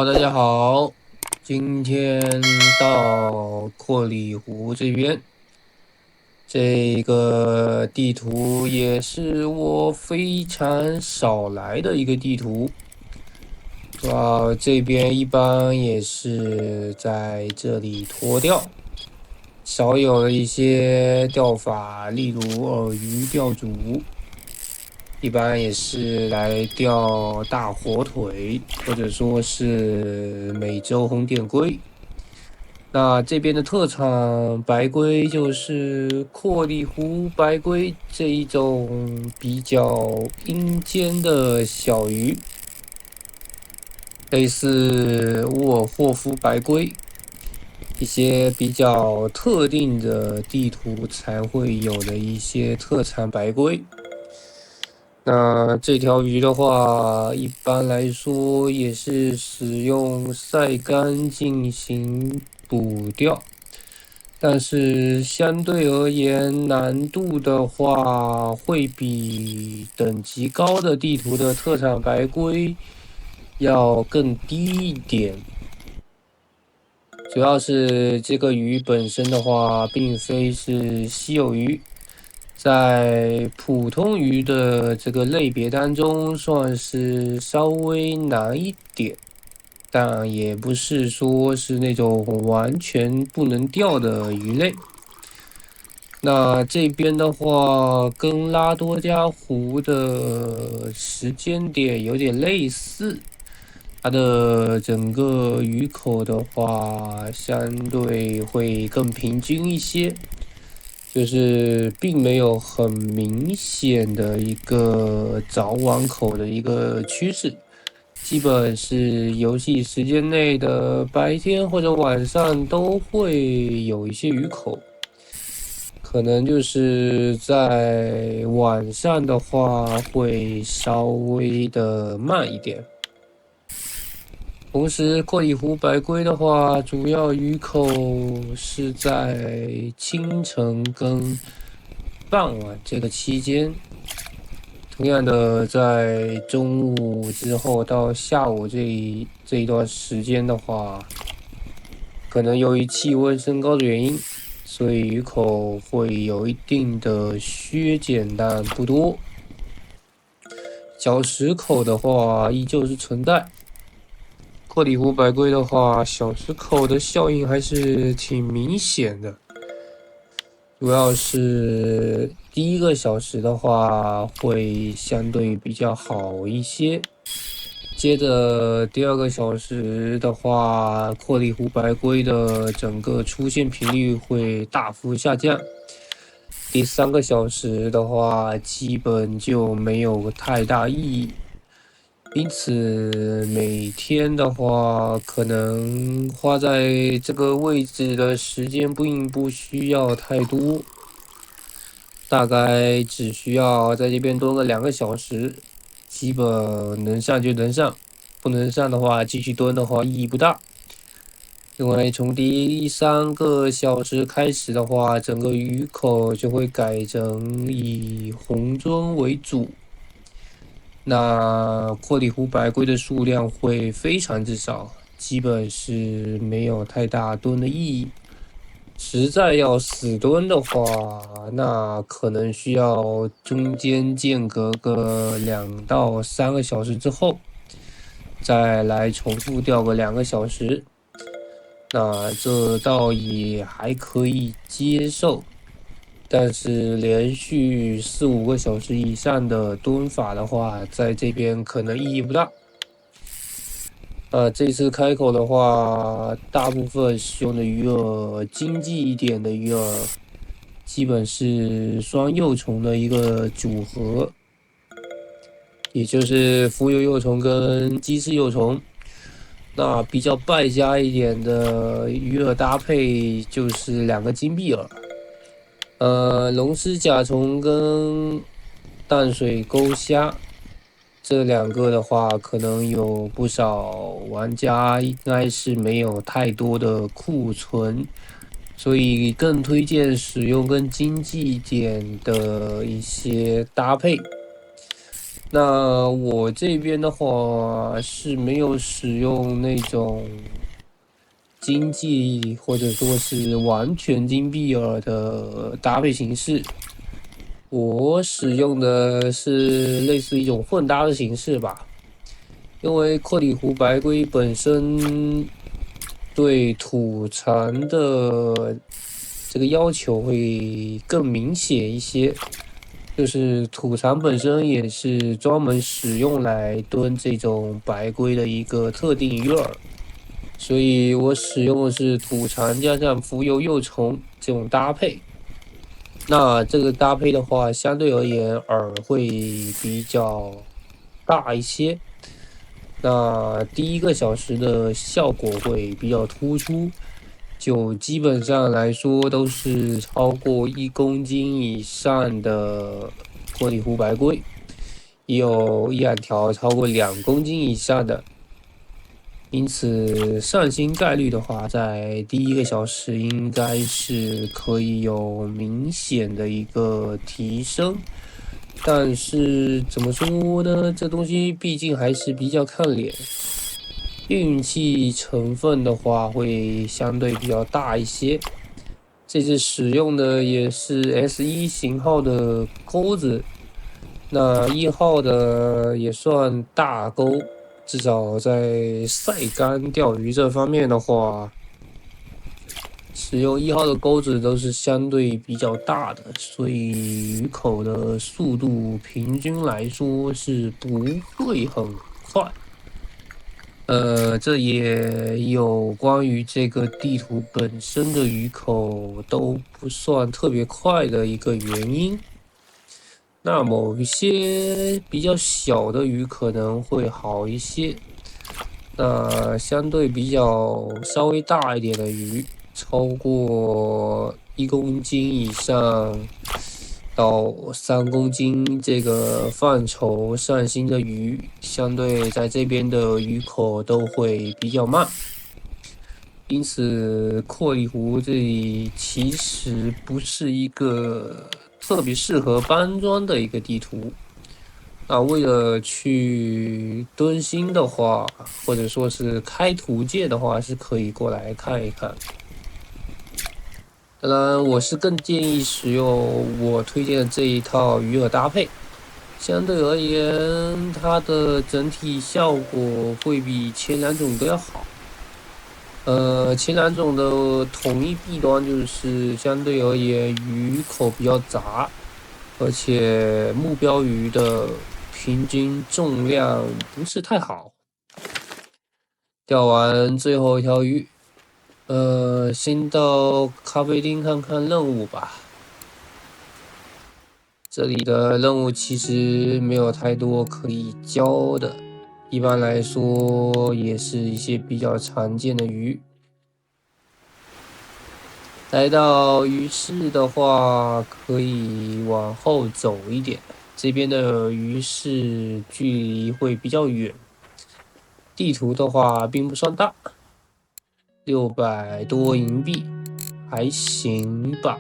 好，大家好，今天到阔里湖这边，这个地图也是我非常少来的一个地图，主要这边一般也是在这里脱钓，少有的一些钓法，例如饵鱼钓组，一般也是来钓大火腿，或者说是美洲红点龟。那这边的特产白龟就是阔里湖白龟这一种比较阴间的小鱼，类似沃尔霍夫白龟，一些比较特定的地图才会有的一些特产白龟。那这条鱼的话，一般来说也是使用晒干进行捕钓，但是相对而言，难度的话会比等级高的地图的特产白龟要更低一点。主要是这个鱼本身的话，并非是稀有鱼。在普通鱼的这个类别当中，算是稍微难一点，但也不是说是那种完全不能钓的鱼类。那这边的话，跟拉多加湖的时间点有点类似，它的整个鱼口的话，相对会更平均一些。就是并没有很明显的一个早晚口的一个趋势，基本是游戏时间内的白天或者晚上都会有一些鱼口，可能就是在晚上的话会稍微的慢一点。同时，阔里湖白龟的话，主要鱼口是在清晨跟傍晚这个期间。同样的，在中午之后到下午这一段时间的话，可能由于气温升高的原因，所以鱼口会有一定的削减，但不多。小石口的话，依旧是存在。阔里湖白龟的话，小石口的效应还是挺明显的，主要是第一个小时的话会相对比较好一些，接着第二个小时的话，阔里湖白龟的整个出现频率会大幅下降，第三个小时的话基本就没有太大意义。因此，每天的话，可能花在这个位置的时间并不需要太多，大概只需要在这边蹲个2个小时，基本能上就能上，不能上的话，继续蹲的话意义不大。因为从第3个小时开始的话，整个鱼口就会改成以红砖为主。那阔里湖白龟的数量会非常之少，基本是没有太大蹲的意义。实在要死蹲的话，那可能需要中间间隔个2到3个小时之后，再来重复钓个2个小时。那这倒也还可以接受。但是连续4、5个小时以上的蹲法的话，在这边可能意义不大。这次开口的话，大部分使用的鱼饵，经济一点的鱼饵，基本是双幼虫的一个组合，也就是浮游幼虫跟鸡翅幼虫。那比较败家一点的鱼饵搭配就是2个金币饵。龙狮甲虫跟淡水沟虾这2个的话，可能有不少玩家应该是没有太多的库存，所以更推荐使用更经济一点的一些搭配。那我这边的话是没有使用那种经济或者说是完全金币尔的搭配形式，我使用的是类似一种混搭的形式吧。因为克里湖白龟本身对土残的这个要求会更明显一些，就是土残本身也是专门使用来蹲这种白龟的一个特定鱼饵，所以我使用的是土残加上浮游幼虫这种搭配。那这个搭配的话，相对而言饵会比较大一些。那第一个小时的效果会比较突出，就基本上来说都是超过1公斤以上的脱里湖白龟，也有1、2条超过2公斤以上的，因此上新概率的话，在第一个小时应该是可以有明显的一个提升。但是怎么说呢？这东西毕竟还是比较看脸，运气成分的话会相对比较大一些。这次使用的也是 S1型号的钩子，那1号的也算大钩，至少在晒竿钓鱼这方面的话，使用1号的钩子都是相对比较大的，所以鱼口的速度平均来说是不会很快。这也有关于这个地图本身的鱼口都不算特别快的一个原因。那某一些比较小的鱼可能会好一些，那相对比较稍微大一点的鱼，超过1公斤以上到3公斤这个范畴上新的鱼，相对在这边的鱼口都会比较慢，因此阔里湖这里其实不是一个特别适合搬砖的一个地图。那为了去蹲新的话，或者说是开图鉴的话，是可以过来看一看。当然，我是更建议使用我推荐的这一套鱼饵搭配，相对而言，它的整体效果会比前两种都要好。前两种的统一弊端就是相对而言鱼口比较杂，而且目标鱼的平均重量不是太好。钓完最后一条鱼，先到咖啡厅看看任务吧。这里的任务其实没有太多可以教的，一般来说也是一些比较常见的鱼。来到鱼市的话，可以往后走一点，这边的鱼市距离会比较远，地图的话并不算大，600多银币，还行吧。